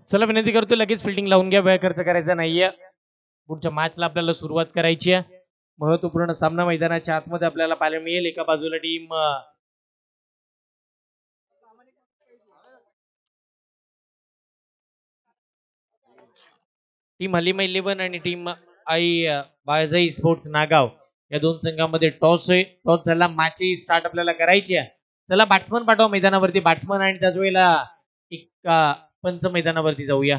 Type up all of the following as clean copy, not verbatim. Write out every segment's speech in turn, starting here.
चला विनंती करतो लगेच फिल्डिंग लावून घ्या, वेळ खर्च करायचा नाहीये. पुढच्या मॅचला आपल्याला सुरुवात करायची आहे. महत्वपूर्ण सामना मैदानाच्या आतमध्ये आपल्याला पाहायला मिळेल. एका बाजूला टीम हलीमा 11 आणि टीम आई बाळजाई स्पोर्ट्स नागाव या दोन संघामध्ये टॉस झाला. मॅच स्टार्ट आपल्याला करायची आहे. चला बॅट्समन पाठवा मैदानावरती, बॅट्समन, आणि त्याच वेळेला एक पंच मैदानावरती जाऊया.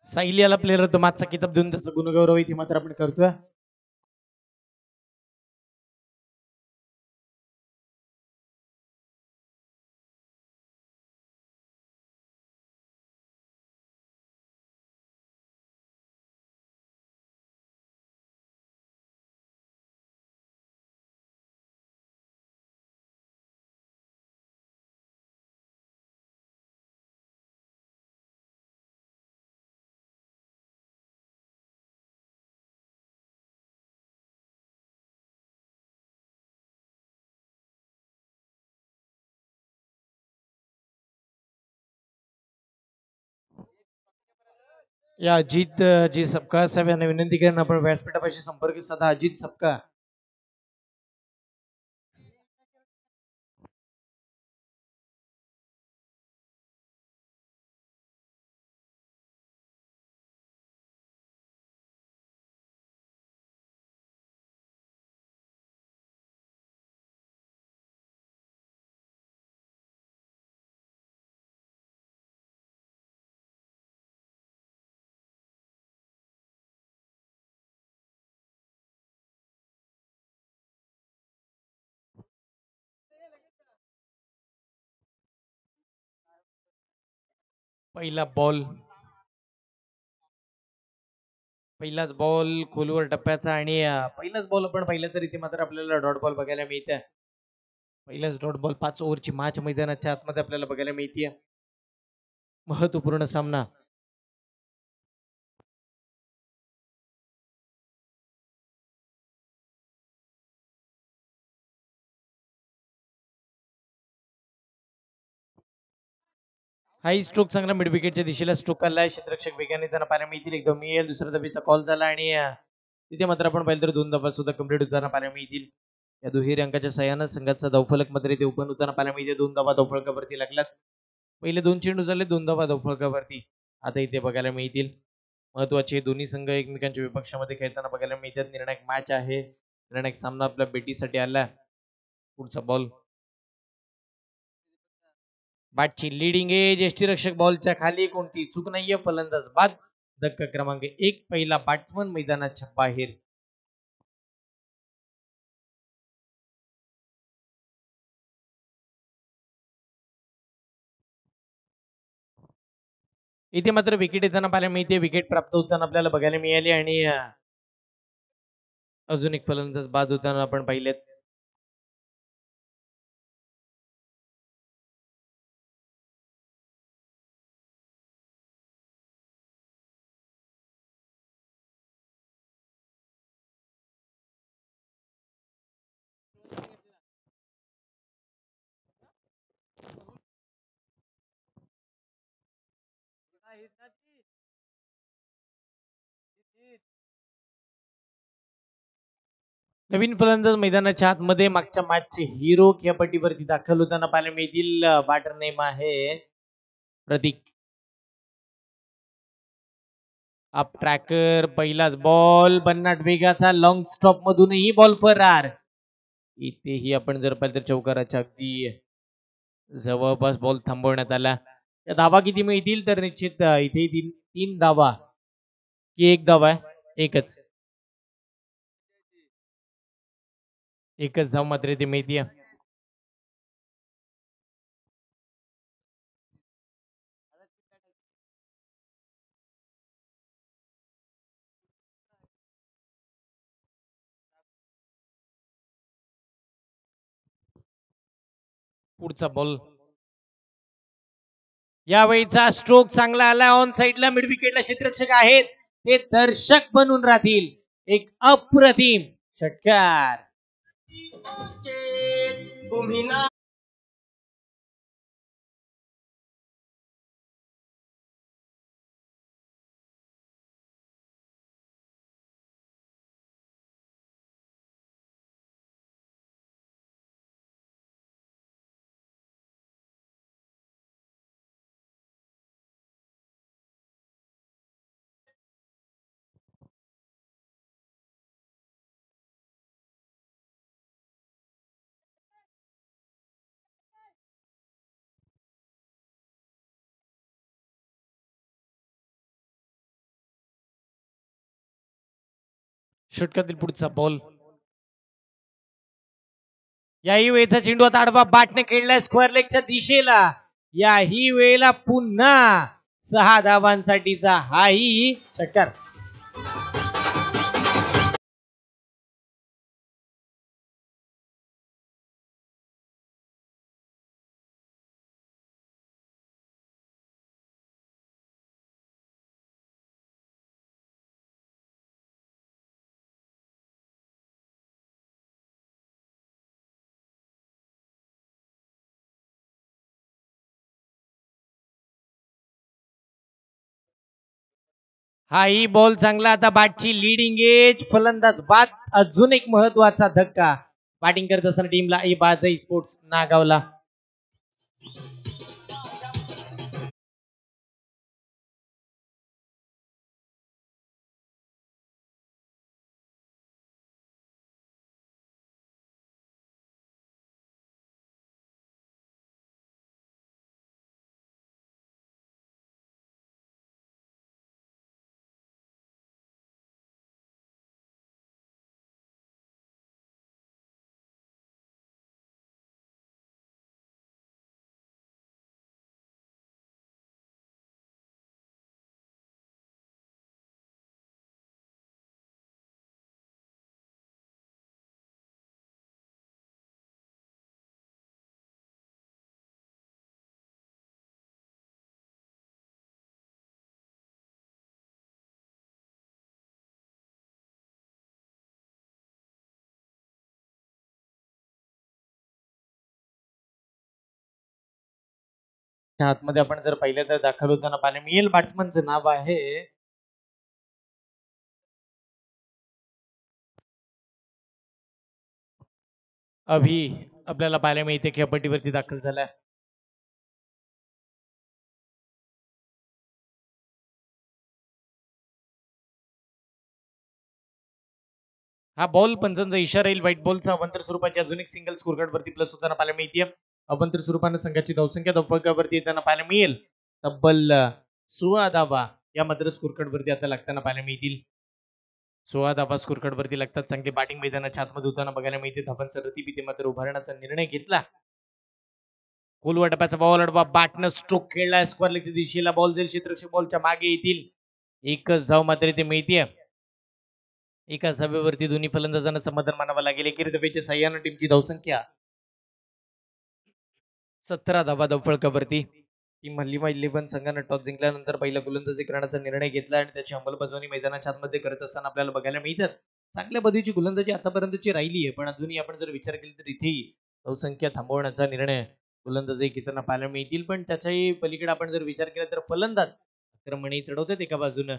साहिल याला प्लेअर होतो मागचा किताब देऊन त्याचा गुणगौरव इथे मात्र आपण करतोय. या अजित जी सबका साहेब यांना विनंती करून आपण व्यासपीठापाशी संपर्क साधा. अजित सबका. पहिला बॉल, पहिलाच बॉल खोलवर टप्प्याचा, आणि पहिलाच बॉल आपण पाहिलं तर इथे मात्र आपल्याला डॉट बॉल बघायला मिळते. पहिलाच डॉट बॉल 5 ओव्हरची मॅच मैदानाच्या आतमध्ये आपल्याला बघायला मिळते. महत्वपूर्ण सामना. हाई स्ट्रोक चांगला मिड विकेटच्या दिशेला स्ट्रोक आलाय. क्षेत्ररक्षक वेगाने त्यांना पाहायला मिळतील. एकदम मिळेल. दुसऱ्या धाबीचा कॉल झाला आणि तिथे मात्र आपण पाहिलं तर 2 धाबा सुद्धा कंप्लीट होताना पाहायला मिळतील. या दुहेरी अंकाच्या सहाय्यानं संघाचा धावफलक मात्र इथे ओपन होताना पाहायला मिळते. 2 धाबा धावफलकावरती लागल्यात. पहिले 2 चेंडू झाले, 2 धाबा धावफलकावरती आता इथे बघायला मिळतील. महत्वाचे दोन्ही संघ एकमेकांच्या विपक्षामध्ये खेळताना बघायला मिळतात. निर्णायक मॅच आहे. निर्णायक सामना आपल्या बेटीसाठी आला. पुढचा बॉल, बॅटची लिडिंग एज, यष्टीरक्षक बॉलच्या खाली, कोणती चूक नाहीये. फलंदाज बाद. धक्का क्रमांक 1, पहिला बॅट्समन मैदानाच्या बाहेर. इथे मात्र विकेट येताना पाहायला मिळते. विकेट प्राप्त होताना आपल्याला बघायला मिळाली आणि अजून एक फलंदाज बाद होताना आपण पाहिलेत. नवीन फलंदाज मैदानाच्या आतमध्ये मागच्या मॅचचे हिरो या पट्टीवरती दाखल होताना पाहायला मिळतील. बॅटर नेम आहे प्रतीक. अप ट्रॅकर, पहिलाच बॉल, बन्नाट वेगाचा, लॉंग स्टॉप मधूनही बॉल फरार. इथेही आपण जर पाहिलं तर चौकाराच्या अगदी जवळपास बॉल थांबवण्यात आला. या धावा किती मिळतील तर निश्चित इथे 3 धावा की 1 धावा आहे? एकच. एकच धाव मात्र इथे मिळतीये. पुढचा बॉल यावेळीचा स्ट्रोक चांगला आला ऑन साइडला मिड विकेटला क्षेत्ररक्षक आहेत ते दर्शक बनून राहतील. एक अप्रतिम षटकार. षटकातील पुढचा बॉल याही वेळेचा चेंडू आता आडवा बाटने खेळलाय स्क्वेअर लेगच्या दिशेला. याही वेळेला पुन्हा 6 धावांसाठीचा हाही षटकार. हाही बॉल चांगला आता बॅटची लीडिंग एज फलंदाज बाद. अजून एक महत्वाचा धक्का बॅटिंग करत असताना टीमला बाजई स्पोर्ट्स नागावला. आतमध्ये आपण जर पाहिलं तर दाखल होताना पाहायला मिळेल बॅट्समनचं नाव आहे अभि. आपल्याला पाहायला मिळते खेळपट्टीवरती दाखल झालाय. हा बॉल पंचांचा इशारा येईल व्हाईट बॉलचा. अवंतर स्वरूपाची अजून एक सिंगल स्कोर कार्ड वरती प्लस होताना पाहायला मिळते. अवंतर स्वरूपानं संघाची धावसंख्या धावफलकावरती येताना पाहायला मिळेल तब्बल 16 धावा या मात्र स्कोर कार्ड वरती आता लागताना पाहायला मिळतील. 16 धावा स्कोर कार्ड वरती लागतात. चांगली बॅटिंग मैदानाच्या आतमध्ये होताना बघायला मिळते. धावांचा रतीपीती मात्र उभारण्याचा निर्णय घेतला. खोलवा टप्प्याचा बॉल अडवा बॅटनं स्ट्रोक खेळलाय स्क्वेअर लेगच्या दिशेला. बॉल जाईल क्षेत्ररक्षक बॉलच्या मागे येतील. एकच धाव मात्र इथे मिळते. एका धावेवरती दोन्ही फलंदाजांना समाधान मानावं लागेल. एकेरी धावेच्या साह्यानं टीमची धावसंख्या 17 धावा धावफलकावरती. टीम मल्लिमा 11 संघानं टॉस जिंकल्यानंतर पहिला गोलंदाजी करण्याचा निर्णय घेतला आणि त्याची अंमलबजावणी मैदानाच्या आतमध्ये करत असताना आपल्याला बघायला मिळतात. चांगल्या पद्धतीची गोलंदाजी आतापर्यंतची राहिली आहे पण अजूनही आपण जर विचार केला तर इथेही धावसंख्या थांबवण्याचा निर्णय गोलंदाजी घेताना पाहायला मिळतील. पण त्याच्याही पलीकडे आपण जर विचार केला तर फलंदाज आक्रमणही चढवतात एका बाजूनं.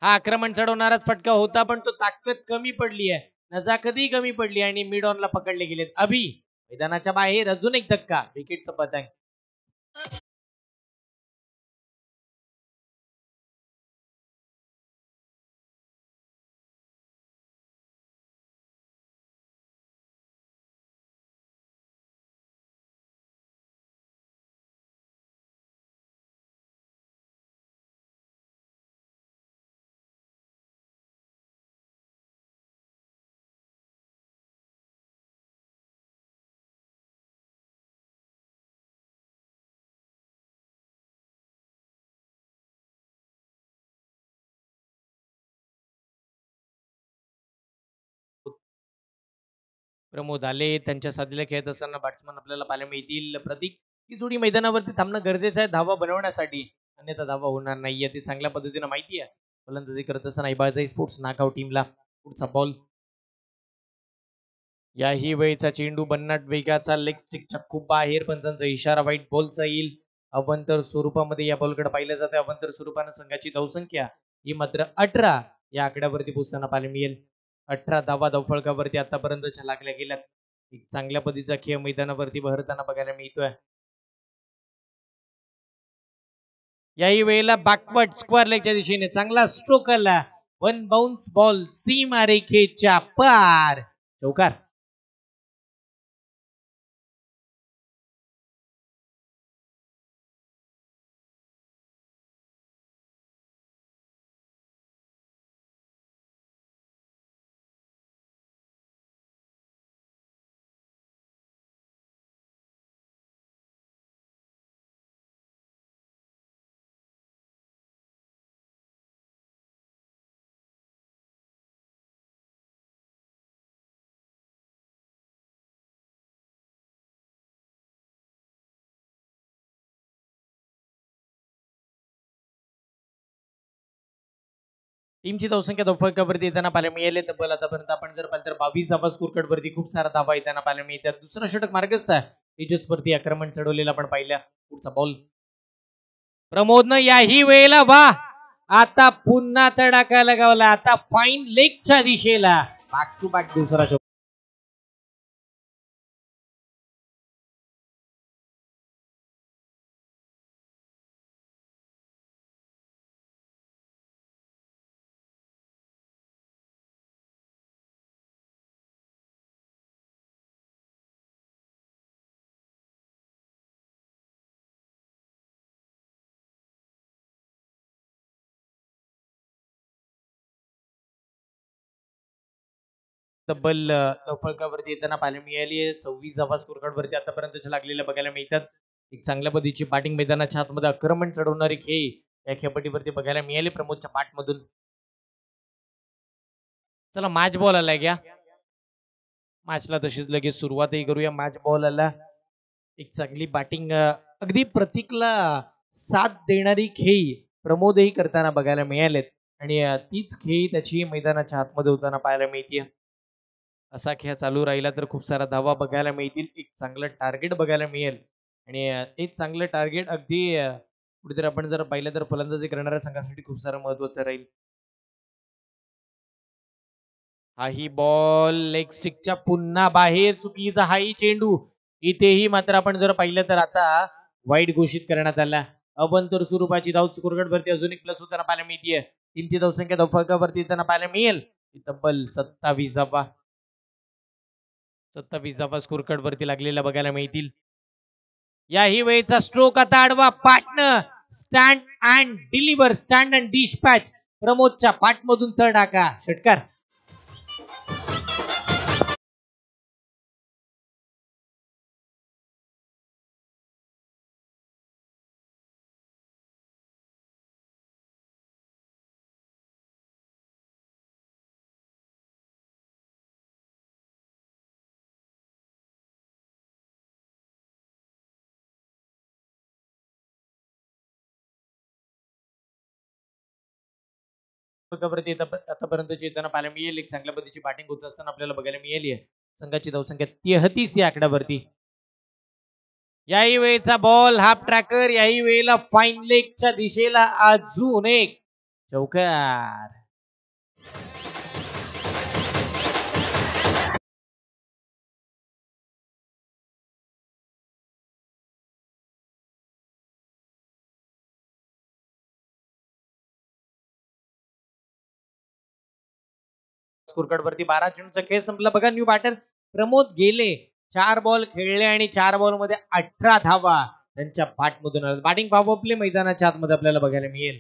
हा आक्रमण चढवणाराच फटका होता पण तो ताकद कमी पडली आहे. नजाकतही कमी पडली आणि मिड ऑनला पकडले गेलेत. अभि मैदानाच्या बाहेर अजून एक धक्का विकेटचं पतंग. प्रमोद आले त्यांच्या साथीला खेळत असताना बॅट्समन आपल्याला पाहायला मिळतील. प्रतीक ही जोडी मैदानावरती थांबणं गरजेचं आहे धावा बनवण्यासाठी, अन्यथा धावा होणार नाहीये ते चांगल्या पद्धतीने माहिती आहे. फलंदाजी करत असताना इबाळजाई स्पोर्ट्स नागाव टीमला पुढचा बॉल. याही वेळचा चेंडू बन्नाट वेगाचा लेग स्टिकच्या खूप बाहेर, पंचांचा इशारा वाईट बॉलचा येईल. अवंतर स्वरूपामध्ये या बॉलकडे पाहिलं जाते. अवंतर स्वरूपानं संघाची धावसंख्या ही मात्र 18 या आकड्यावरती पोहोचताना पाहायला मिळेल. 18 धावा धावफलकावरती आतापर्यंतच्या लागल्या गेल्यात. एक चांगल्या पद्धतीचा खेळ मैदानावरती बहरताना बघायला मिळतोय. याही वेळेला बॅकवर्ड स्क्वेअर लेगच्या दिशेने चांगला स्ट्रोक आला. वन बाउन्स बॉल सीमा रेखेच्या पार, चौकार. टीमची धावसंख्या धावफलकावरती येताना पाहायला मिळाले. तब्बल आतापर्यंत आपण जर पाहिलं तर 22 धावा स्कोर कार्ड वरती खूप सारा धावा येताना पाहायला मिळतात. दुसरा षटक मार्गस्थ आहे. तेजसवरती आक्रमण चढवलेलं आपण पाहिलं. पुढचा बॉल प्रमोदनं याही वेळेला वा, आता पुन्हा तडाखा लगावला. आता फाईन लेगच्या दिशेला बॅक टू बॅक दुसरा तब्बल धावफलकावरती येताना पाहायला मिळाली. 26 धावा स्कोर कार्ड वरती आतापर्यंतच्या लागलेल्या बघायला मिळतात. एक चांगल्या पद्धतीची बॅटिंग मैदानाच्या आतमध्ये आक्रमण चढवणारी खेळ या खेळपट्टीवरती बघायला मिळाली प्रमोदच्या पाठमधून. चला मॅच बॉल आलाय घ्या. मॅचला तशीच लगेच सुरुवातही करूया. मॅच बॉल आला. एक चांगली बॅटिंग अगदी प्रतीकला साथ देणारी खेळी प्रमोदही करताना बघायला मिळालेत आणि तीच खेळी त्याची मैदानाच्या आतमध्ये होताना पाहायला मिळते. असा खेळ चालू राहिला तर खूप सारा धावा बघायला मिळतील. एक चांगलं टार्गेट बघायला मिळेल आणि एक चांगलं टार्गेट अगदी कुठेतरी आपण जर पाहिलं तर फलंदाजी करणाऱ्या संघासाठी खूप सारं महत्वाचं राहील. हाही बॉल लेग स्टिकच्या पुन्हा बाहेर, चुकीचा हाही चेंडू. इथेही मात्र आपण जर पाहिलं तर आता वाईट घोषित करण्यात आला. अवंतर स्वरूपाची धाव स्कोरकार्ड वरती अजून एक प्लस होताना पाहायला मिळते. टीमची धावसंख्या धावफलकावरती येताना पाहायला मिळेल. तब्बल 27 धावा. 27 धावा स्कोर कार्ड वरती लागलेल्या बघायला मिळतील. याही वेळेचा स्ट्रोक आता आडवा partner stand and deliver, stand and dispatch प्रमोदच्या पाठमधून तडाखा, षटकार. आतापर्यंत येताना पाहायला मिळेल. एक चांगल्या पद्धतीची बॅटिंग होत असताना आपल्याला बघायला मिळाली आहे. संघाची धावसंख्या 33 या आकड्यावरती. याही वेळेचा बॉल हाफ ट्रॅकर, याही वेळेला फाईन लेगच्या दिशेला अजून एक चौकार. स्कोर कार्ड वरती 12 चेंडूचा खेळ संपला. बघा न्यू बॅटर प्रमोद गेले. 4 बॉल खेळले आणि 4 बॉल मध्ये 18 धावा त्यांच्या पाठमधून. बॅटिंग पॉवर प्ले मैदानाच्या आतमध्ये आपल्याला बघायला मिळेल.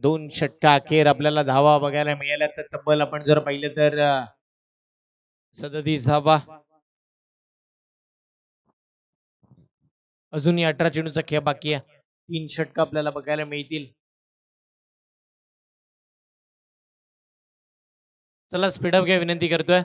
2 षटका अखेर आपल्याला धावा बघायला मिळाल्या. तर तब्बल आपण जर पाहिलं तर 37 धावा. अजूनही 18 चेंडूचा खेळ बाकी आहे. 3 षटक आपल्याला बघायला मिळतील. चला स्पीडअप घ्या विनंती करतोय.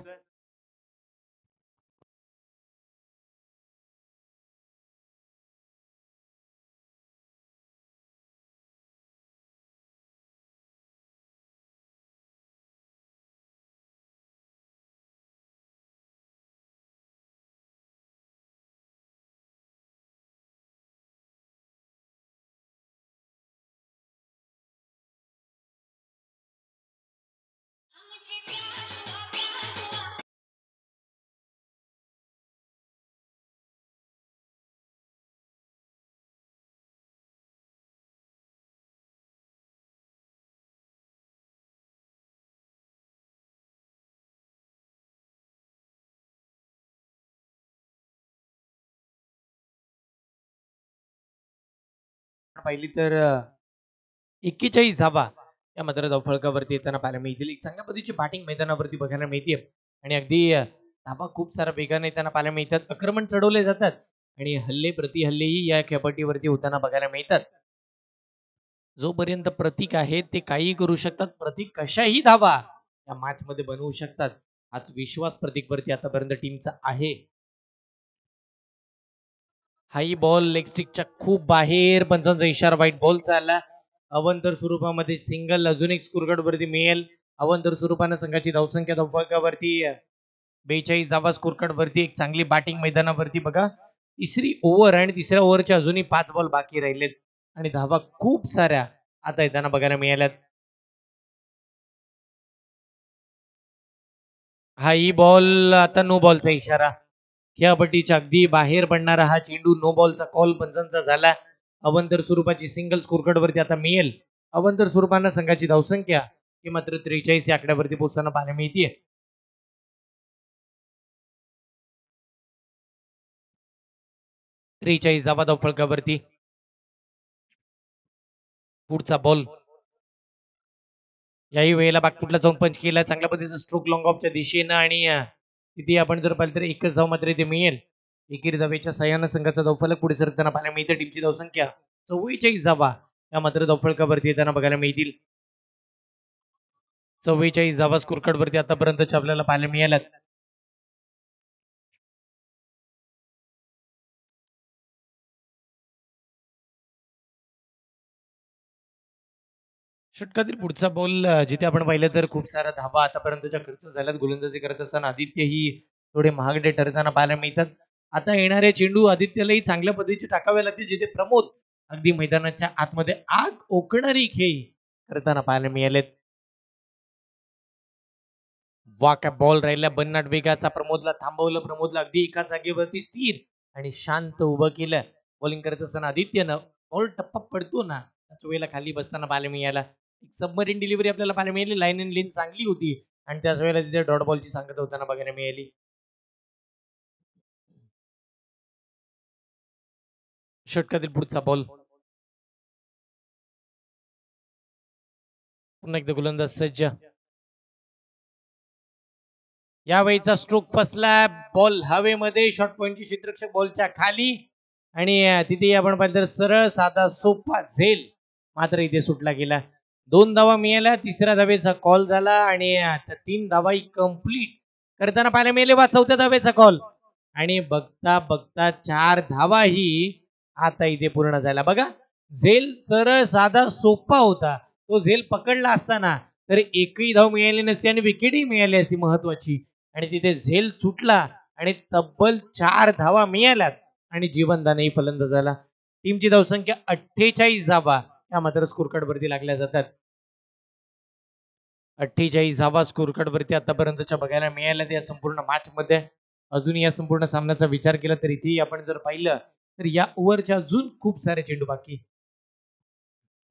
पाहिली तर 41 धावा या मात्र धावफलकावरती येताना पाहायला मिळतील. एक चांगल्या पद्धतीची बॅटिंग मैदानावरती बघायला मिळते आणि अगदी धावा खूप सारा वेगाने येताना पाहायला मिळतात. आक्रमण चढवले जातात आणि हल्ले प्रतिहल्लेही या खेळपट्टीवरती होताना बघायला मिळतात. जोपर्यंत प्रतीक आहेत ते काहीही करू शकतात. प्रतीक कशाही धावा या मॅच मध्ये बनवू शकतात. हाच विश्वास प्रतीकवरती आतापर्यंत टीमचा आहे. हाई बॉल लेग स्टिकच्या खूप बाहेर, पंचांचा इशारा वाईट बॉलचा आला. अवंतर स्वरूपामध्ये सिंगल अजून एक स्कोरकार्ड वरती मिळेल. अवंतर स्वरूपानं संघाची धावसंख्या धावफलकावरती 42 धावा स्कोरकार्ड वरती. एक चांगली बॅटिंग मैदानावरती बघा. तिसरी ओव्हर आणि तिसऱ्या ओव्हरच्या अजूनही 5 बॉल बाकी राहिलेत आणि धावा खूप साऱ्या आता येताना बघायला मिळाल्यात. हाही बॉल आता नो बॉलचा इशारा. खेळपट्टीच्या अगदी बाहेर पडणारा हा चेंडू नो बॉलचा कॉल पंचांचा झाला. अवंतर स्वरूपाची सिंगल स्कोरकार्ड वरती आता मिळेल. अवंतर स्वरूपानं संघाची धावसंख्या ही मात्र 43 या आकड्यावरती पोहोचताना पाहायला मिळते. 43 धावा धावफलकावरती. पुढचा बॉल याही वेळेला बागफुटला जाऊन पंच केला. चांगल्या पद्धतीचा स्ट्रोक लॉंग ऑफच्या दिशेनं आणि तिथे आपण जर पाहिलं तर एकच धाव मात्र इथे मिळेल. एकेरी धावेच्या सहाय्यानं संघाचा धावफलक पुढे सरकताना पाहायला मिळते. टीमची धावसंख्या 44 धावा या मात्र धावफलकावरती येताना बघायला मिळतील. 44 धावा स्कोरकार्ड वरती आतापर्यंतच्या आपल्याला पाहायला मिळाल्यात. षटकातील पुढचा बॉल जिथे आपण पाहिलं तर खूप सारा धावा आतापर्यंतच्या खर्च झाल्यात. गोलंदाजी करत असताना आदित्यही थोडे महागडे ठरताना पाहायला मिळतात. आता येणारे चेंडू आदित्यलाही चांगल्या पद्धतीचे टाकावे लागतील. जिथे प्रमोद अगदी मैदानाच्या आतमध्ये आग ओकणारी खेळी करताना पाहायला मिळालेत. वा काय बॉल राहिला बन्नाट वेगाचा. प्रमोदला थांबवलं. प्रमोदला अगदी एका जागेवरती स्थिर आणि शांत उभं केलं. बॉलिंग करत असताना आदित्यनं बॉल टप्पा पडतो ना त्याच वेळेला खाली बसताना पाहायला मिळाला. सबमरीन डिलिव्हरी आपल्याला पाहायला मिळाली. लाईन अँड लेन चांगली होती आणि त्याच वेळेला तिथे डॉट बॉलची सांगता होताना बघायला मिळाली. षटकातील पुढचा बॉल पुन्हा एकदा गोलंदाज सज्ज. यावेळीचा स्ट्रोक फसला. बॉल हवेमध्ये. शॉर्ट पॉइंटची क्षेत्ररक्षक बॉलच्या खाली आणि तिथे आपण पाहिलं तर सरळ साधा सोपा झेल मात्र इथे सुटला गेला. 2 धावा मिळाल्या. तिसऱ्या धावेचा कॉल झाला आणि 3 धावाही कंप्लीट करताना पाहायला मिळाले. वा चौथ्या धावेचा कॉल आणि बघता बघता 4 धावाही आता इथे पूर्ण झाला. बघा झेल सरळ साधा सोपा होता. तो झेल पकडला असताना तर एकही धाव मिळाली नसती आणि विकेटही मिळाली असती महत्वाची आणि तिथे झेल सुटला आणि तब्बल 4 धावा मिळाल्यात आणि जीवनदानही फलंदाज झाला. टीमची धावसंख्या 48 धावा या मात्र स्कोरकार्ड वरती लागल्या जातात. 48 धावा स्कोरकार्ड वरती आतापर्यंतच्या बघायला मिळाल्या या संपूर्ण मॅच मध्ये. अजून या संपूर्ण सामन्याचा विचार केला तर इथे आपण जर पाहिलं तर या ओव्हरच्या अजून खूप सारे चेंडू बाकी.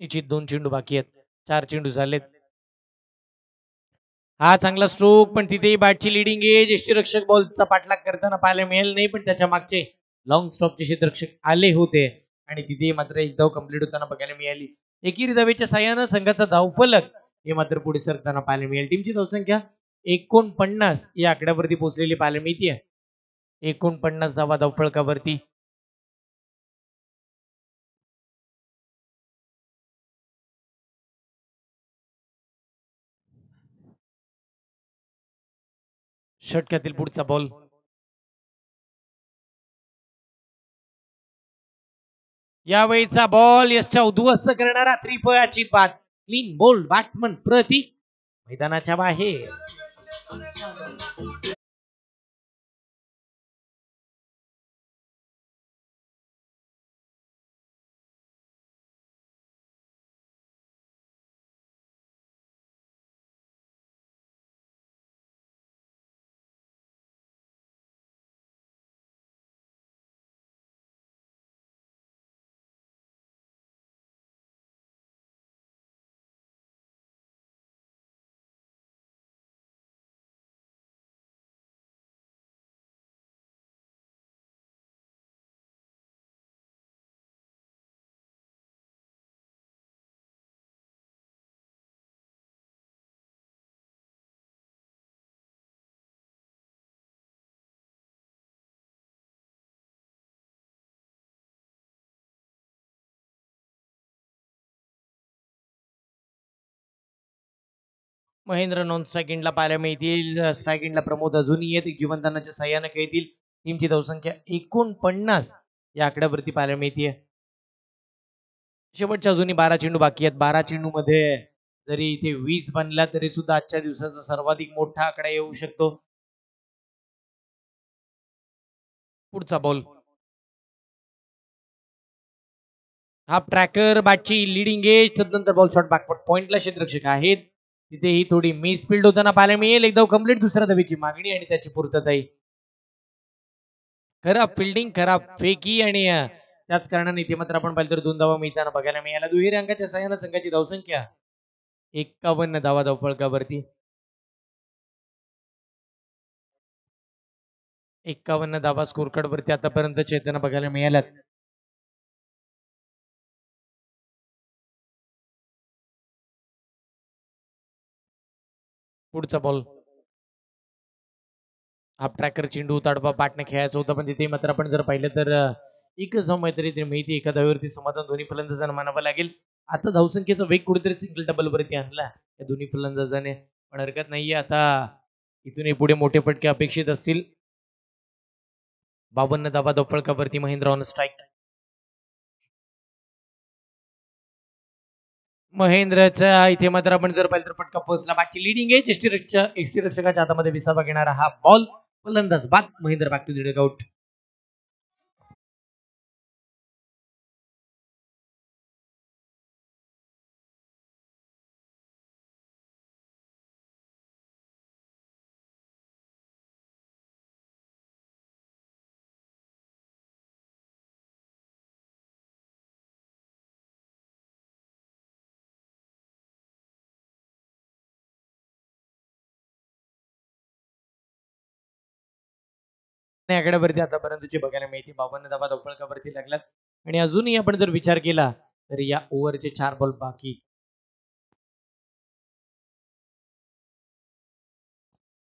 निश्चित 2 चेंडू बाकी आहेत. 4 चेंडू झालेत. हा चांगला स्ट्रोक पण तिथेही बॅटची लिडिंग एज. यष्टीरक्षक बॉलचा पाठलाग करताना पाहायला मिळेल नाही पण त्याच्या मागचे लॉंग स्टॉपचे क्षेत्ररक्षक आले होते आणि तिथे मात्र एक धाव कंप्लीट होताना बघायला मिळाली. एकेरी धावेच्या साह्यानं संघाचा धावफलक हे मात्र पुढे सरकताना पाहायला मिळेल. टीमची धावसंख्या 49 या आकड्यावरती पोहोचलेली पाहायला मिळते. 49 धावा धावफलकावरती. षटकातील पुढचा बॉल यावेळीचा बॉल यष्टा उद्ध्वस्त करणारा त्रिफळाची बाद. क्लीन बोल्ड बॅट्समन प्रतीक मैदानाच्या बाहेर. महेंद्र नॉन स्ट्राईक इंडला पाहायला मिळतील. स्ट्राईक इंडला प्रमोद अजूनही आहेत. एक जिवंतानाच्या सहाय्याने खेळतील. टीमची धावसंख्या 49 या आकड्यावरती पाहायला मिळते. शेवटच्या अजूनही 12 चेंडू बाकी आहेत. 12 चेंडू मध्ये जरी इथे 20 बनला तरी सुद्धा आजच्या दिवसाचा सर्वाधिक मोठा आकडा येऊ शकतो. पुढचा बॉल हाफ ट्रॅकर बॅटची लिडिंग एज. तदनंतर बॉल शॉट बॅकवर्ड पॉइंटला क्षेत्ररक्षक आहेत. तिथेही थोडी मिस फील्ड होताना पाहायला मिळेल. एकदा कंप्लीट दुसऱ्या धावेची मागणी आणि त्याची पूर्तता. खराब फिल्डिंग, खराब फेकी आणि त्याच कारणाने इथे मात्र आपण पाहिलं तर 2 धावा मिळताना बघायला मिळाल्या. दुहेरी अंकाच्या सहाय्याने संघाची धावसंख्या 51 धावा धावफलकावरती. 51 धावा स्कोर कार्ड वरती आतापर्यंत चेतना बघायला मिळाल्यात. पुढचा बॉल हाफ ट्रॅकर चेंडू ताडपा पाटणं खेळायचं होतं, पण तिथे मात्र आपण जर पाहिलं तर एकच धाव मैत्री मिळते. एका धावेवरती समाधान दोन्ही फलंदाजांना मानावं लागेल. आता धावसंख्येचा वेग कुठेतरी सिंगल डबल वरती आणला या दोन्ही फलंदाजाने, पण हरकत नाहीये. आता इथूनही पुढे मोठे फटके अपेक्षित असतील. 52 धावा धावफलकावरती महेंद्र ऑन स्ट्राईक. महेंद्रचा इथे मात्र आपण जर पाहिलं तर फटका पोहोचला. बाकी लिडिंग आहे. यष्टीरक्षकाच्या हातामध्ये विसावा घेणारा हा बॉल. फलंदाज बाद. Mahendra back to the dugout. आकड्यावरती आतापर्यंतची बघायला मिळते. 52 धावा धावफलकावरती लागल्यात आणि अजूनही आपण जर विचार केला तर या ओव्हरचे 4 बॉल बाकी.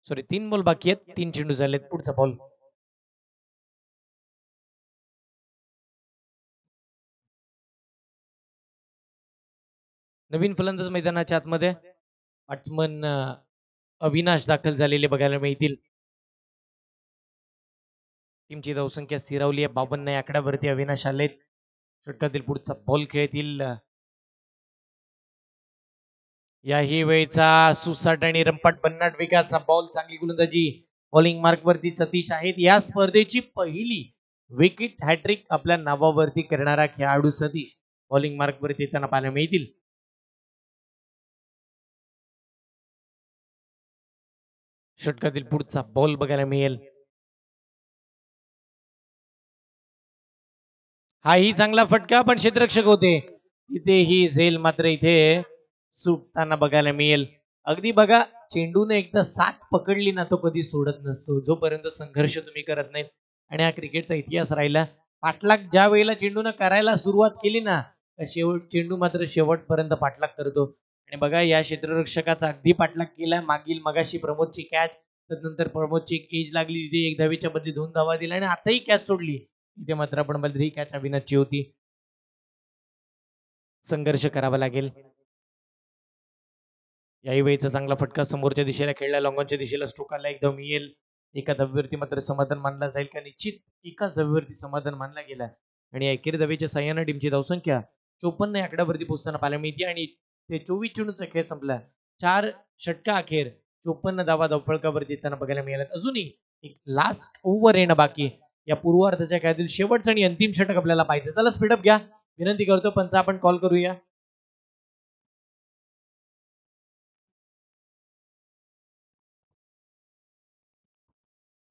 सॉरी 3 बॉल बाकी आहेत. 3 चेंडू झालेत. पुढचा बॉल नवीन फलंदाज मैदानाच्या आतमध्ये बॅट्समन अविनाश दाखल झालेले बघायला मिळतील. टीमची धावसंख्या स्थिरावली आहे. 52 या आकड्यावरती अविनाश आलेत. षटकातील पुढचा बॉल खेळतील. याही वेळचा सुसाट आणि रंपाट भन्नाट वेगाचा बॉल. चांगली गोलंदाजी. बॉलिंग मार्क वरती सतीश आहेत. या स्पर्धेची पहिली विकेट हॅट्रिक आपल्या नावावरती करणारा खेळाडू सतीश बॉलिंग मार्क वरती येताना पाहायला मिळतील. षटकातील पुढचा बॉल बघायला मिळेल. हाही चांगला फटका, पण क्षेत्ररक्षक होते इथेही झेल मात्र इथे सुटताना बघायला मिळेल. अगदी बघा, चेंडूने एकदा साथ पकडली ना तो कधी सोडत नसतो जोपर्यंत संघर्ष तुम्ही करत नाहीत. आणि हा क्रिकेटचा इतिहास राहिला. पाठलाग ज्या वेळेला चेंडूने करायला सुरुवात केली ना, चेंडू मात्र शेवटपर्यंत पाठलाग करतो. आणि बघा या क्षेत्ररक्षकाचा अगदी पाठलाग केला. मागील मगाशी प्रमोदची कॅच, त्यानंतर प्रमोदची एक एज लागली तिथे 1 धावेच्या बदली 2 धावा दिल्या आणि आताही कॅच सोडली. इथे मात्र आपण बघितलं ही कॅच अविनाशची होती. संघर्ष करावा लागेल. याही वेळेचा चांगला फटका समोरच्या दिशेला खेळला. लॉंगॉनच्या दिशेला स्ट्रोक आला. एकदम येईल. एका धावेवरती मात्र समाधान मानला जाईल का? निश्चित एकाच धावेवरती समाधान मानला गेला. आणि अखेर धावेच्या साह्यानं टीमची धावसंख्या 54 या आकड्यावरती पोहोचताना पाहायला मिळते आणि ते 24 चेंडूचा खेळ संपला. 4 षटका अखेर 54 धावा धावफलकावरती येताना बघायला मिळाल्यात. अजूनही एक लास्ट ओव्हर येणं बाकी. या पूर्वार्धाच्या खेळातील शेवटचं आणि अंतिम षटक आपल्याला पाहिजे. चला स्पीडअप घ्या. विनंती करतो पंच आपण कॉल करूया.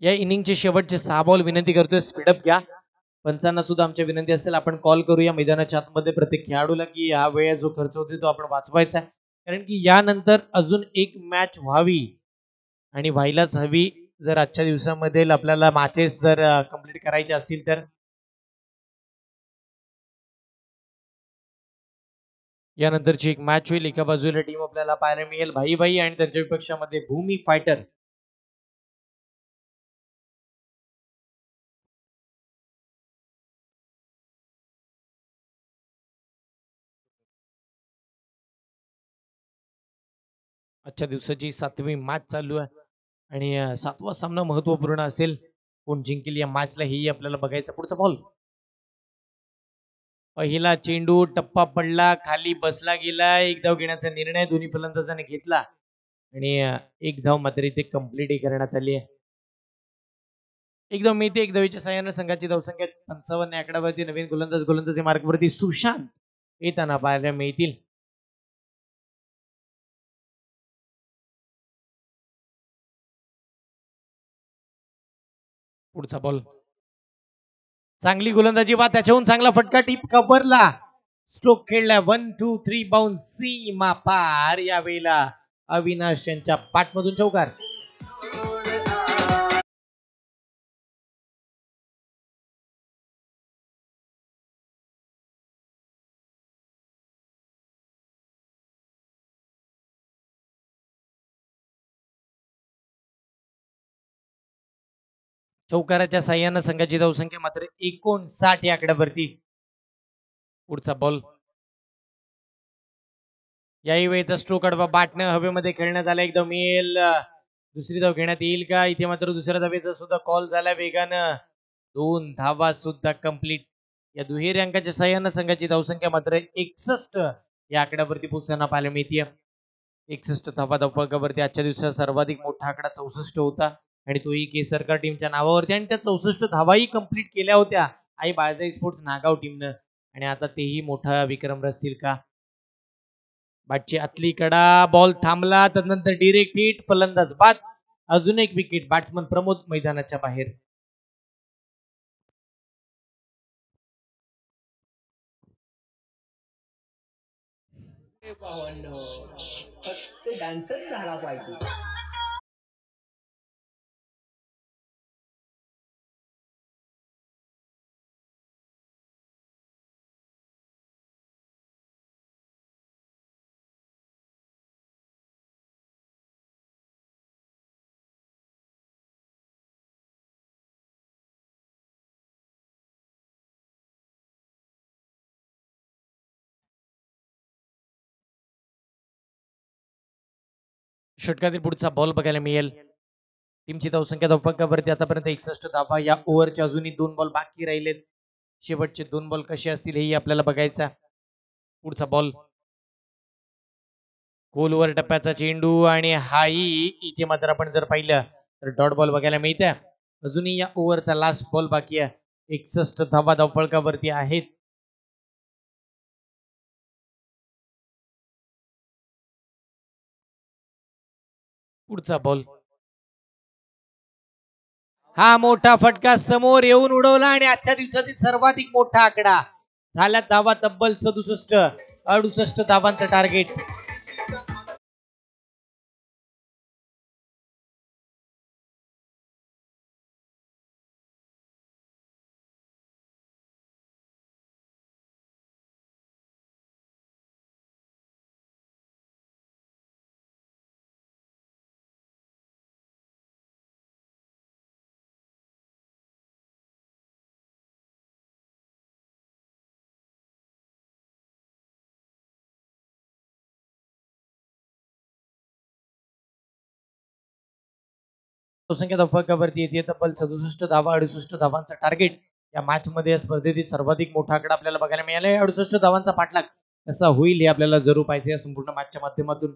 या इनिंगचे शेवटचे 6 बॉल. विनंती करतोय स्पीडअप घ्या. पंचांना सुद्धा आमच्या विनंती असेल आपण कॉल करूया मैदानाच्या आतमध्ये प्रत्येक खेळाडूला की हा वेळ जो खर्च होते तो आपण वाचवायचा आहे. कारण की यानंतर अजून एक मॅच व्हावी आणि व्हायलाच हवी. जर आजच्या दिवसामध्ये आपल्याला मॅचेस जर कंप्लीट करायचे असतील तर यानंतरची एक मॅच होईल. एका बाजूला टीम आपल्याला पाहायला मिळेल भाई भाई आणि त्यांच्या विपक्षामध्ये भूमी फायटर. आजच्या दिवसाची 7वी मॅच चालू आहे आणि 7वा सामना महत्त्वपूर्ण असेल. कोण जिंकेल या मॅचला हेही आपल्याला बघायचं. पुढचा बॉल. पहिला चेंडू टप्पा पडला, खाली बसला गेला. एक धाव घेण्याचा निर्णय दोन्ही फलंदाजांनी घेतला आणि एक धाव मात्र इथे कंप्लीट करण्यात आली आहे. एक धाव मिळते. एक धावीच्या साहाय्याने संघाची धावसंख्या 55 आकड्यावरती. नवीन गोलंदाजी मार्कवरती सुशांत येताना पाहायला मिळतील. पुढचा बॉल. चांगली गोलंदाजी वा त्याच्याहून चांगला फटका टीप कव्हरला. स्ट्रोक खेळला. 1-2-3 बाउन्स सीमा पार. यावेळेला अविनाश यांच्या पाठमधून चौकार. चौकाराच्या साह्यानं संघाची धावसंख्या मात्र 59 या आकड्यावरती. पुढचा बॉल. याही वेळेचा स्ट्रोक अडवा बॅटनं हवेमध्ये खेळण्यात आला. एक धाव मिळेल. दुसरी धाव घेण्यात येईल का? इथे मात्र दुसऱ्या धावेचा सुद्धा कॉल झाला वेगानं. 2 धावा सुद्धा कंप्लीट. या दुहेरी अंकाच्या साह्यानं संघाची धावसंख्या मात्र 61 या आकड्यावरती पोहोचताना पाहायला मिळते. 61 धावा धावफलकावरती. आजच्या दिवसाचा सर्वाधिक मोठा आकडा 64 होता आणि तोही केसरकर टीमच्या नावावरती आणि त्या 64 धावाही कंप्लीट केल्या होत्या आई बाळजाई स्पोर्ट्स नागाव टीमनं. आणि आता तेही मोठा विक्रम रचतील का? बॅटची आतली कडा. बॉल थांबला. त्यानंतर डिरेक्ट हिट. फलंदाज बाद. अजून एक विकेट. बॅट्समन प्रमोद मैदानाच्या बाहेर. फक्त डान्सच झाला पाहिजे. षटकातील पुढचा बॉल बघायला मिळेल. टीमची धावसंख्या धावफलकावरती आतापर्यंत 61 धावा. या ओव्हरचे अजूनही 2 बॉल बाकी राहिलेत. शेवटचे 2 बॉल कसे असतील हेही आपल्याला बघायचा. पुढचा बॉल. खोलवर टप्प्याचा चेंडू आणि हाही इथे मात्र आपण जर पाहिलं तर डॉट बॉल बघायला मिळते. अजूनही या ओव्हरचा लास्ट बॉल बाकी आहे. 61 धावा धावफलकावरती आहेत. पुढचा बॉल. हा मोठा फटका समोर येऊन उडवला आणि आजच्या दिवसातील सर्वाधिक मोठा आकडा झाला. धावा तब्बल 67. 68 धावांचं टार्गेट. संख्या धावफलकावरती येते तब्बल 67 धावा. 68 धावांचा टार्गेट. या मॅच मध्ये या स्पर्धेतील सर्वाधिक मोठा आकडा आपल्याला बघायला मिळाला. 68 धावांचा पाठलाग कसा होईल हे आपल्याला जरूर पाहिजे या संपूर्ण मॅचच्या माध्यमातून.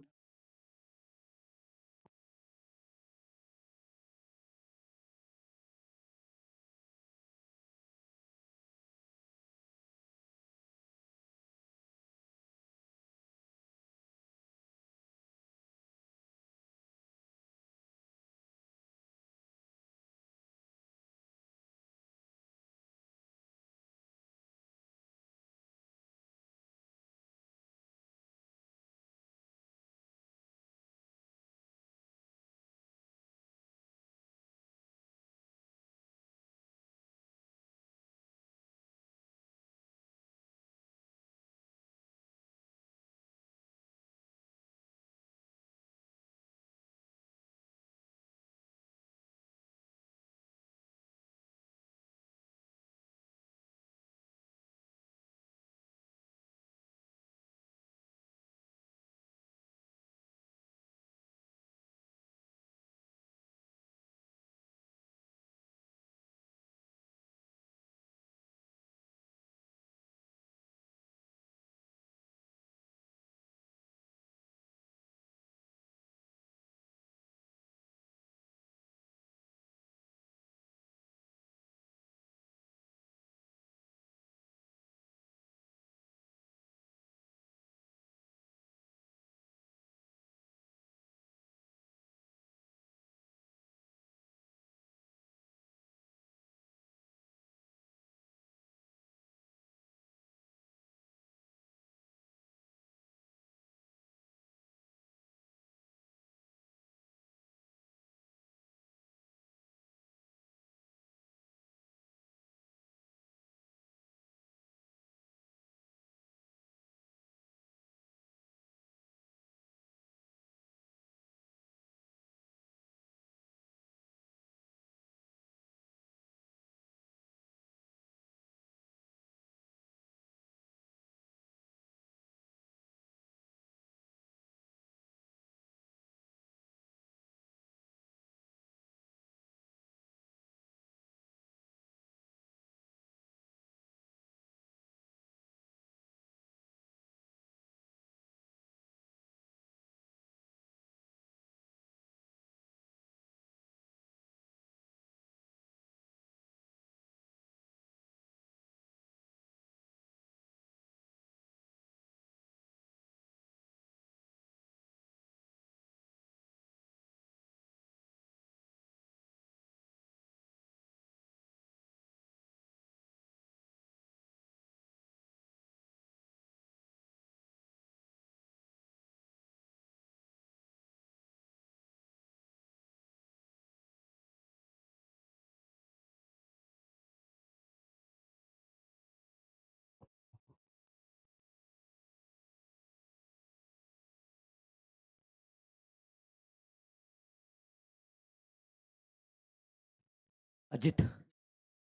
अजित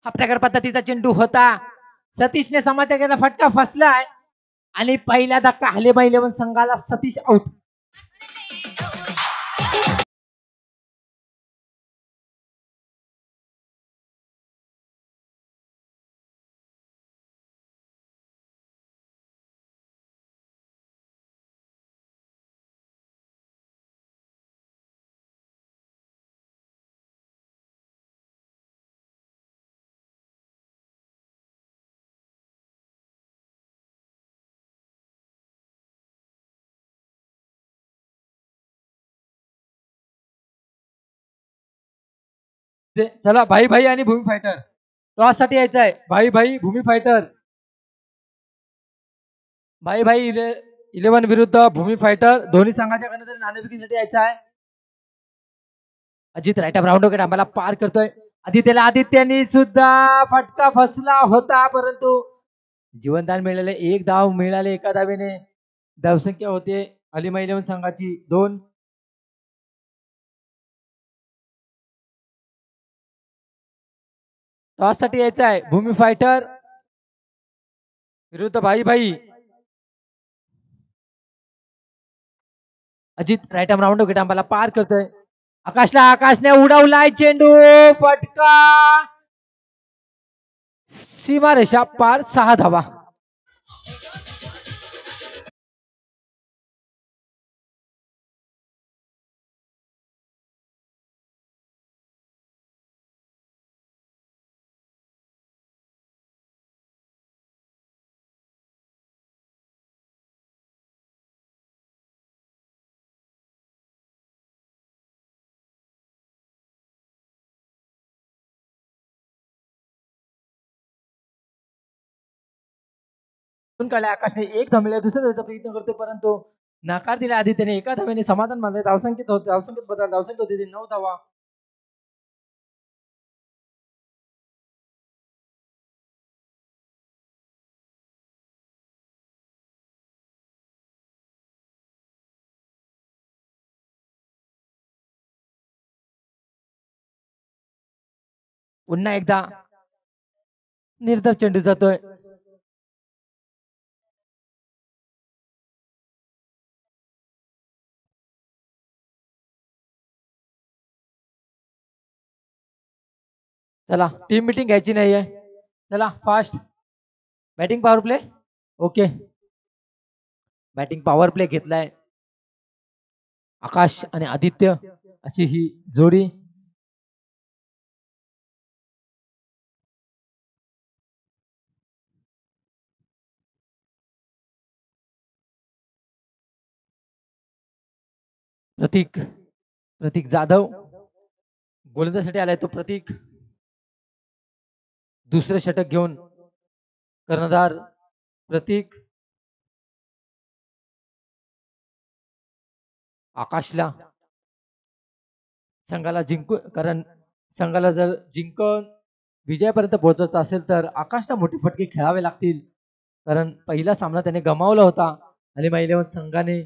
हप्त्याकर पद्धतीचा चेंडू होता. सतीशने समाचार फटका फसलाय आणि पहिला धक्का हलेमा 11 संघाला. सतीश आउट. चला भाई भाई आणि भूमी फायटर टॉस साठी यायचं आहे. भाई भाई भूमी फायटर. भाई भाई 11 विरुद्ध भूमी फायटर. दोन्ही संघाच्या कडे नाणेफेकीसाठी यायचं आहे. अजित राईट ऑफ राऊंड वगैरे आम्हाला पार करतोय. आदित्यने सुद्धा फटका फसला होता परंतु जीवनदान मिळाले. एक धाव मिळाले एका धावेने. धावसंख्या होते हलिमा 11 संघाची 2. टॉस साठी यायचं आहे. भूमी फायटर विरुद्ध भाई भाई. अजित राईट आर्म राऊंड आम्हाला पार करतोय. आकाशने उडवलाय चेंडू. फटका सीमारेषा पार. 6 धावा. आकाशने एक धाव मिळाला. दुसऱ्या धावेचा प्रयत्न करतोय परंतु नकार दिला. आदित्यने एका धावेने समाधान मानले. धावसंख्येत बदल. धावसंख्या होती 9 धावा. पुन्हा एकदा निर्धाव चेंडू जातोय. चला टीम मीटिंग घ्यायची नाहीये. चला fast batting power play. Okay batting power play घेतलाय. आकाश आणि आदित्य अशी ही जोडी. प्रतीक जाधव गोलंदाजीसाठी आलाय. तो प्रतीक दुसरे षटक घेऊन कर्णधार प्रतीक. आकाशला संघाला कारण संघाला जर जिंकून विजयापर्यंत पोहोचायचं असेल तर आकाशला मोठे फटके खेळावे लागतील. कारण पहिला सामना त्याने गमावला होता हलिमा 11 संघाने.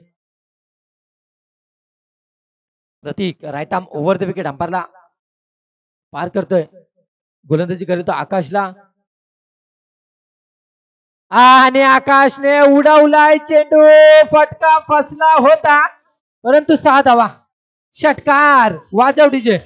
Pratik right arm over the wicket अंपायरला पार करतोय. गोलंदाजी करतो आकाशला आणि आकाशने उडवलाय चेंडू. फटका फसला होता परंतु 6 धावा. षटकार वाजव डीजे.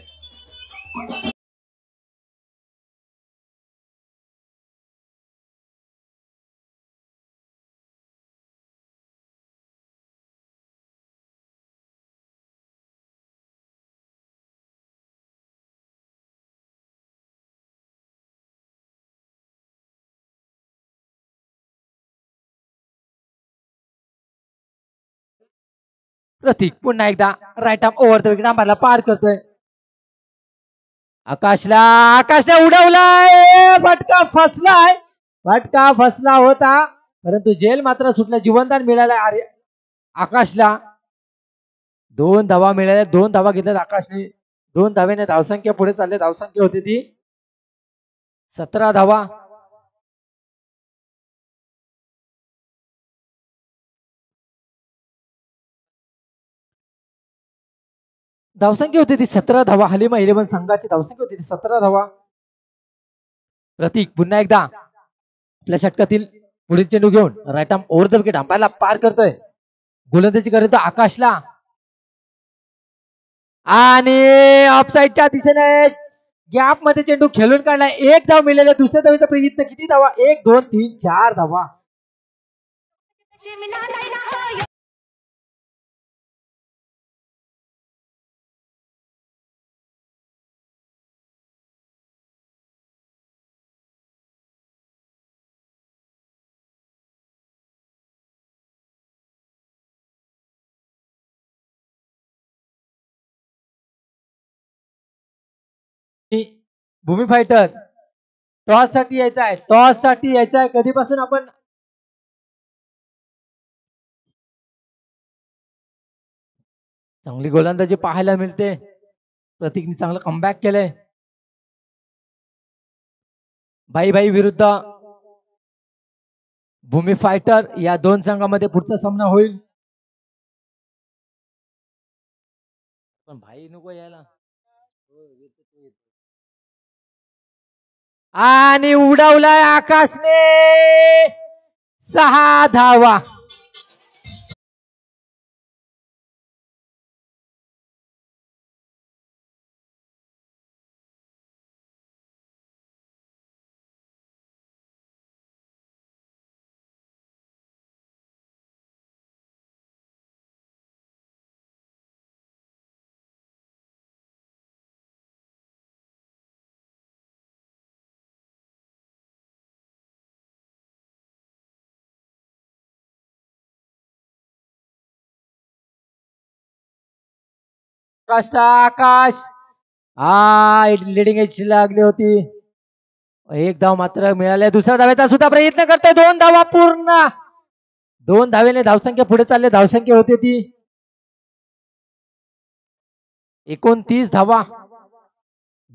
प्रतीक पुन्हा एकदा right arm over the wicket अंपायरला पार करतोय. आकाशने उडवलाय. फटका फसलाय. फटका फसला होता परंतु जेल मात्र सुटला. जीवनदान मिळालं आकाशला. 2 धावा मिळाल्या. 2 धावा घेतल्या आकाशने. 2 धावेने धावसंख्या पुढे चालले. धावसंख्या होती ती 17 धावा. धावसंख्या होती ती 17 धावा. हलिमा 11 संघाची धावसंख्या होती ती 17 धावा. प्रतीक पुन्हा एकदा आपल्या षटकातील पुढील चेंडू घेऊन right arm over the wicket अंपायरला पार करतोय. गोलंदाजी करतो आकाशला आणि ऑफसाईडच्या दिशेने गॅप मध्ये चेंडू खेळून काढला. एक धाव मिळाले. दुसऱ्या धावेचा प्रयत्न किती धावा? 1 2 3 4 धावा. भूमी फायटर टॉस साठी यायचा आहे. टॉस साठी यायचा आहे. कधीपासून आपण चांगली गोलंदाजी पाहायला मिळते. प्रतीकने चांगलं कमबॅक केलंय. भाई भाई विरुद्ध भूमी फायटर या दोन संघामध्ये पुढचा सामना होईल. पण भाई नको यायला. आणि उडवलाय आकाशने 6 धावा. आकाश लिडिंग एज लागली होती. एक धाव मात्र मिळाले. दुसऱ्या धावेचा सुद्धा प्रयत्न करतोय. 2 धावा पूर्ण. 2 धावेने धावसंख्या पुढे चालले. धावसंख्या होते ती 29 धावा.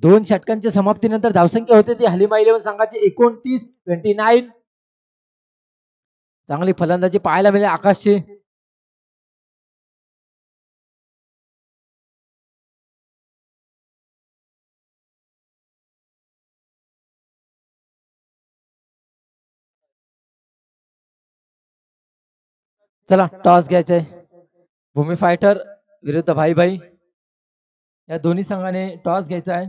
2 षटकांच्या समाप्तीनंतर धावसंख्या होते ती हलिमा 11 संघाची 29. चांगली फलंदाजी पाहायला मिळेल आकाशची. चला टॉस घ्यायचंय. भूमी फायटर विरुद्ध भाई भाई या दोन्ही संघाने टॉस घ्यायचा आहे.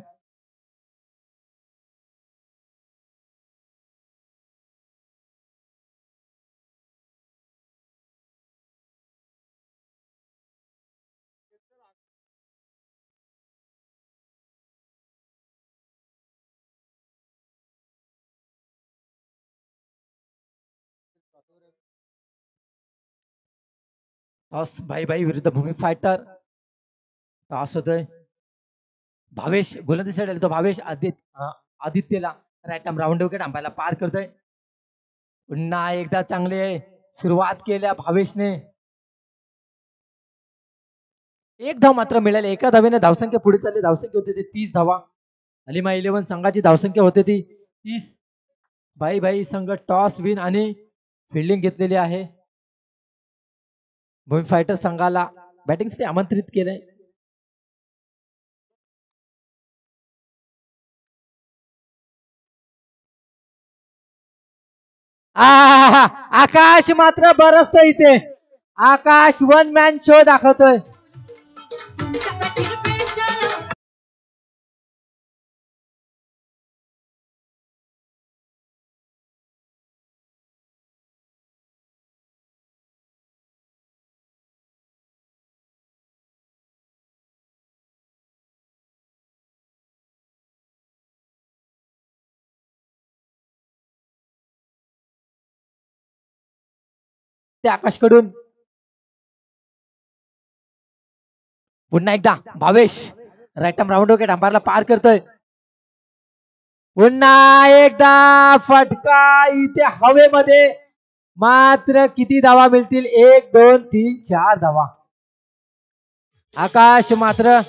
टॉस भाई भाई विरुद्ध भूमी फायटर. टॉस होतोय. भावेश गोलंदाजीसाठी तो भावेश आदित्यला राईट आर्म राऊंड विकेट अंपायरला पार करतोय. पुन्हा एकदा चांगले सुरुवात केल्या भावेशने. एक धाव मात्र मिळाली. एका धावेने धावसंख्या पुढे चालली. धावसंख्या होते ती 30 धावा. हलिमा 11 संघाची धावसंख्या होते ती 30. भाई भाई संघ टॉस विन आणि फिल्डिंग घेतलेली आहे. भूमी फायटर संघाला बॅटिंगसाठी आमंत्रित केलंय. आकाश मात्र बरसत इथे. आकाश वन मॅन शो दाखवतोय. ते आकाशकडून पुन्हा एकदा Bhavesh right arm round wicket अंपायरला पार करतोय. पुन्हा एकदा फटका इथे हवेमध्ये. मात्र किती धावा मिळतील? 1 2 3 4 धावा. आकाश मात्र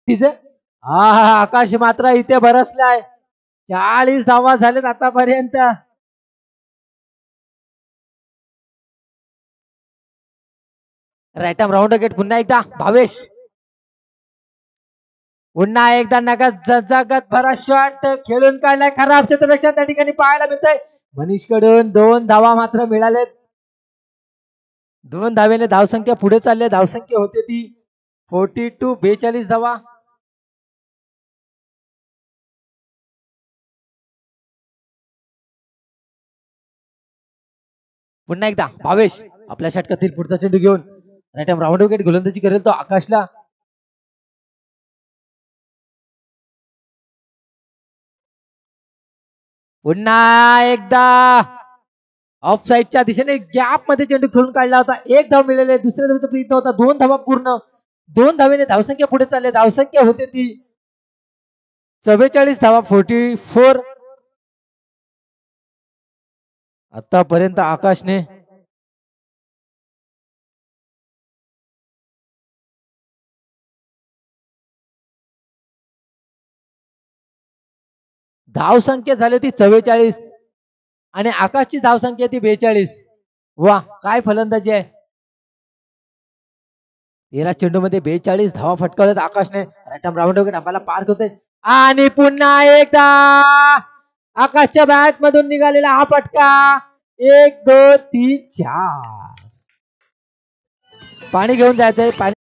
तिचं आकाश मात्र इथे बरसलाय. 40 धावा झालेत आतापर्यंत. राईट आर्म राऊंड गेट पुन्हा एकदा भावेश. पुन्हा एकदा नगद जगत भरा शॉट खेळून काढलाय. खराब क्षेत्ररक्षण त्या ठिकाणी पाहायला मिळतंय. मनीष कडून 2 धावा मात्र मिळालेत. 2 धावेने धावसंख्या पुढे चालले. धावसंख्या होते ती 42 धावा. पुन्हा एकदा भावेश आपल्या षटकातील पुढचा चेंडू घेऊन राईट आर्म राऊंड विकेट गोलंदाजी करेल तो आकाशला. पुन्हा एकदा ऑफ साईडच्या दिशेने गॅप मध्ये चेंडू खेळून काढला होता. 1 धाव मिळाले. दुसऱ्या धावेचा प्रयत्न होता. 2 धावा पूर्ण. 2 धावेने धावसंख्या पुढे चालले. धावसंख्या होते ती 44 धावा 44. आतापर्यंत आकाशने धावसंख्या झाली ती 44 आणि आकाशची धावसंख्या ती 42. वा काय फलंदाजी आहे. 13 चेंडू मध्ये 42 धावा फटकावल्यात आकाशने. राईट आर्म राऊंड वगैरे आम्हाला पार करतोय आणि पुन्हा एकदा आकाशच्या बॅट मधून निघालेला हा फटका. 1 2 3 4. पाणी घेऊन जायचंय. पाणी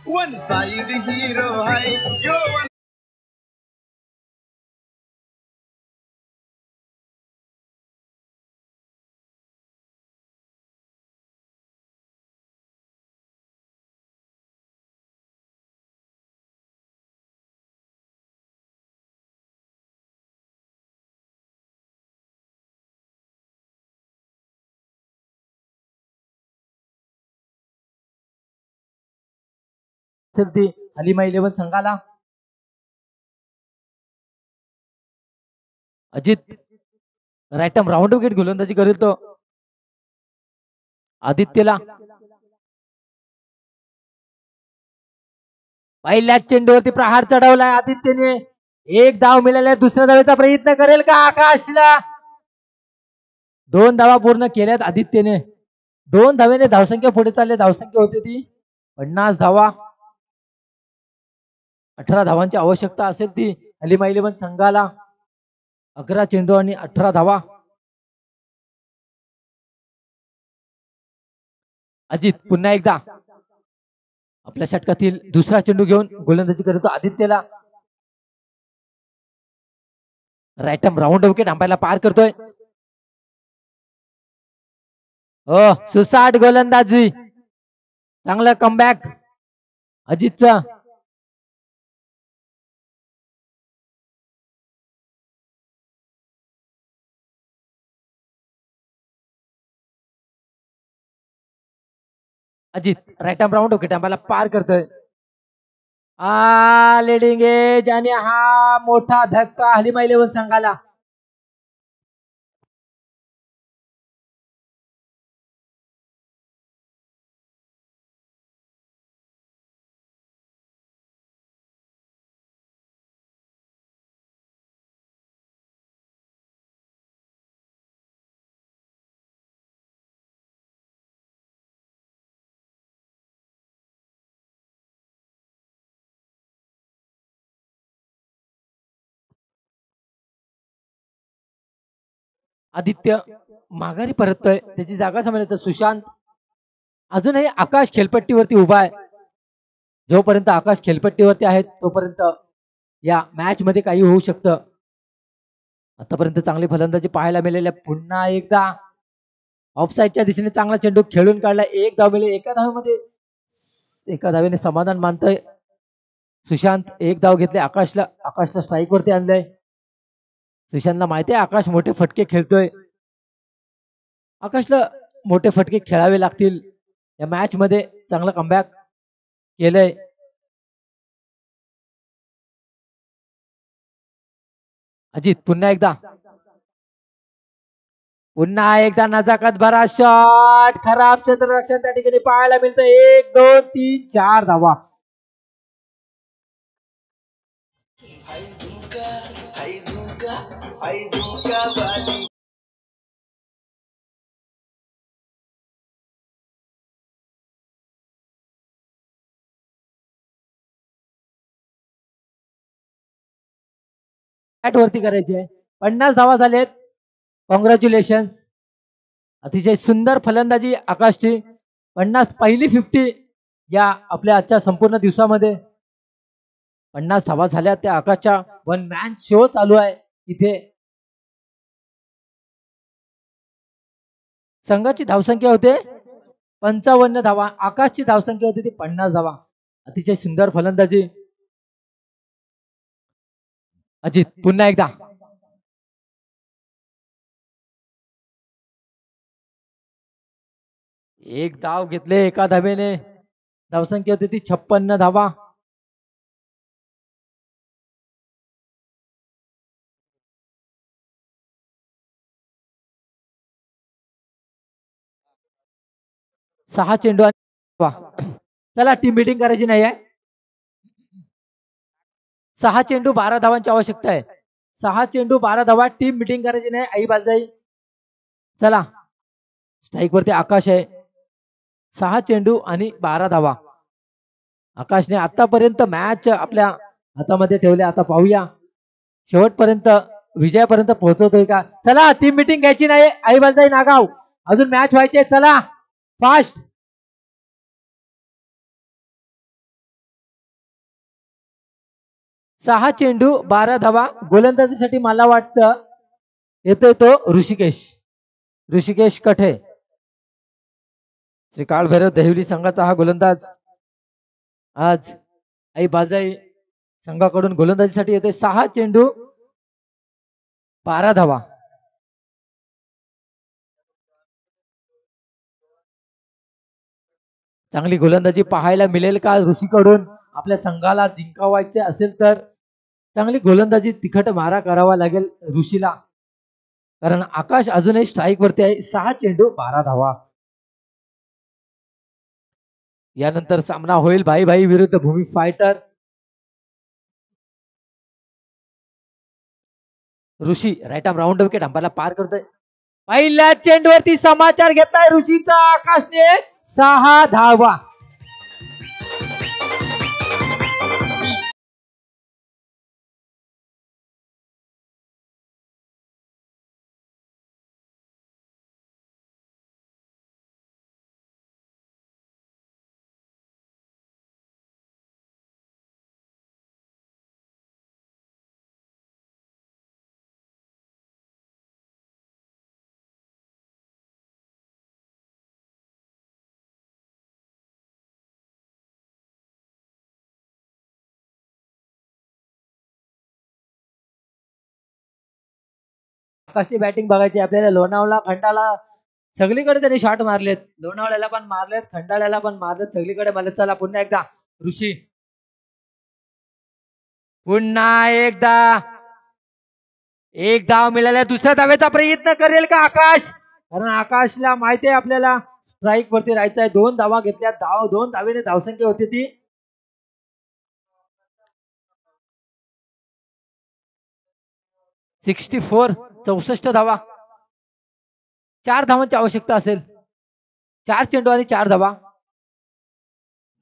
One side hero hai yo one ती हलिमा 11 संघाला. Ajit right arm round wicket गोलंदाजी करेल तो आदित्यला. पहिल्याच चेंडूवरती प्रहार चढवलाय आदित्यने. 1 धाव मिळाल्या. दुसऱ्या धावेचा प्रयत्न करेल का आकाशला. 2 धावा पूर्ण केल्यात आदित्यने. 2 धावेने धावसंख्या पुढे चालले. धावसंख्या होते ती 50 धावा. 18 धावांची आवश्यकता असेल ती हलिमा 11 संघाला. 11 चेंडू आणि 18 धावा. अजित पुन्हा एकदा आपल्या षटकातील दुसरा चेंडू घेऊन गोलंदाजी करतो आदित्यला. राईट आर्म राऊंड विकेट अंपायरला पार करतोय. सुसाट गोलंदाजी. चांगलं कमबॅक अजितचा. Ajit right arm round wicket अंपायरला पार करतोय. लेडिंग एज आणि हा मोठा धक्का हलिमा इलेव्हन संघाला. आदित्य माघारी परततोय, त्याची जागा सांभाळतो सुशांत. अजूनही आकाश खेळपट्टीवरती उभा आहे. जोपर्यंत आकाश खेळपट्टीवरती आहे तोपर्यंत या मॅच मध्ये काही होऊ शकतं. आतापर्यंत चांगली फलंदाजी पाहायला मिळाल्या. पुन्हा एकदा ऑफसाईडच्या दिशेने चांगला चेंडू खेळून काढला. एक धाव मिळेल. एका धावेने समाधान मानतोय सुशांत. एक धाव घेतले. आकाशला स्ट्राईक वरती आणलंय. सुशांतला माहिती आहे आकाश मोठे फटके खेळतोय. आकाशला मोठे फटके खेळावे लागतील. या मॅच मध्ये चांगला कमबॅक केलंय. अजित पुन्हा एकदा नजाकत भरा शॉट. खराब क्षेत्ररक्षण त्या ठिकाणी पाहायला मिळतं. 1 2 3 4 धावा. बॅट वरती करायचे. 50 धावा झालेत. कॉंग्रॅच्युलेशन्स. अतिशय सुंदर फलंदाजी आकाशची. 50 पहिली 50 या आपल्या आजच्या संपूर्ण दिवसामध्ये. 50 धावा झाल्या त्या आकाशच्या. वन मॅन शो चालू आहे इथे. संघाची धावसंख्या होते 55 धावा. आकाशची धावसंख्या होती ती 50 धावा. अतिशय सुंदर फलंदाजी. अजित पुन्हा एकदा. एक धाव घेतले एका धावेने. धावसंख्या होती ती 56 धावा. सहा चेंडू. चला टीम मीटिंग करायची नाही आहे. 6 चेंडू 12 धावांची आवश्यकता आहे. 6 चेंडू 12 धावा. टीम मीटिंग करायची नाही. आई बालजाई चला. स्ट्राईक वरती आकाश आहे. 6 चेंडू आणि 12 धावा. आकाशने आतापर्यंत मॅच आपल्या हातामध्ये ठेवले. आता पाहूया शेवटपर्यंत विजयापर्यंत पोहोचवतोय का. चला टीम मीटिंग घ्यायची नाही. आई बालजाई नागाव अजून मॅच व्हायचे. चला फास्ट. 6 चेंडू 12 धावा. गोलंदाजीसाठी मला वाटतं येतोय तो ऋषिकेश कठे. श्री काळभैरव देहवली संघाचा हा गोलंदाज आज आई बालजाई संघाकडून गोलंदाजीसाठी येतोय. 6 चेंडू 12 धावा. चांगली गोलंदाजी पाहायला मिळेल का ऋषीकडून. आपल्या संघाला जिंकावायचे असेल तर चांगली गोलंदाजी तिखट मारा करावा लागेल ऋषीला. कारण आकाश अजूनही स्ट्राईक वरती आहे. 6 चेंडू 12 धावा. यानंतर सामना होईल भाई भाई विरुद्ध भूमी फायटर. ऋषी राईट आर्म राऊंड विकेट अंपायरला पार करतोय. पहिल्या चेंडूवरती समाचार घेतलाय ऋषीचा. आकाशने 6 धावा. आकाशची बॅटिंग बघायची आपल्याला. लोणावळा खंडाला सगळीकडे त्यांनी शॉट मारलेत. लोणावळ्याला पण मारलेत, खंडाळ्याला पण मारलेत, सगळीकडे मारलेत. चला पुन्हा एकदा ऋषी पुन्हा एकदा एक धाव मिळाल्या. दुसऱ्या धावेचा प्रयत्न करेल का आकाश? कारण आकाशला माहिती आहे आपल्याला स्ट्राईक वरती राहायचं आहे. 2 धावा घेतल्या. 2 धावेने धावसंख्या होती ती. ...64 64 धावा. 4 धावांची आवश्यकता असेल. 4 चेंडू आणि 4 धावा.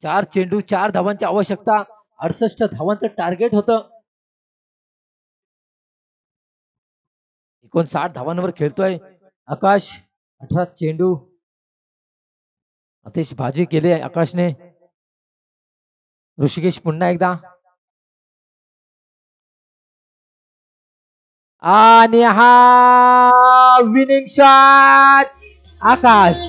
4 चेंडू 4 धावांची आवश्यकता. 68 धावांचं टार्गेट होतं. 59 धावांवर खेळतोय आकाश. 18 चेंडू. अतिश बाजी केली आहे आकाशने. ऋषिकेश पुन्हा एकदा आणि हा विनिंग शॉट आकाश.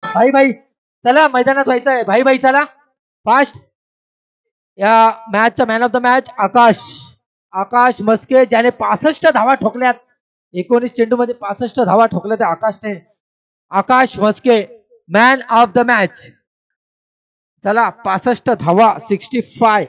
भाई भाई चला मैदानात व्हायचं आहे. भाई भाई चला फास्ट. या मॅचचा मॅन ऑफ द मॅच आकाश. आकाश मस्के ज्याने 65 धावा ठोकल्यात. 19 चेंडू मध्ये 65 धावा ठोकल्या त्या आकाशने. Akash Maske man of the match. चला 65 धावा 65.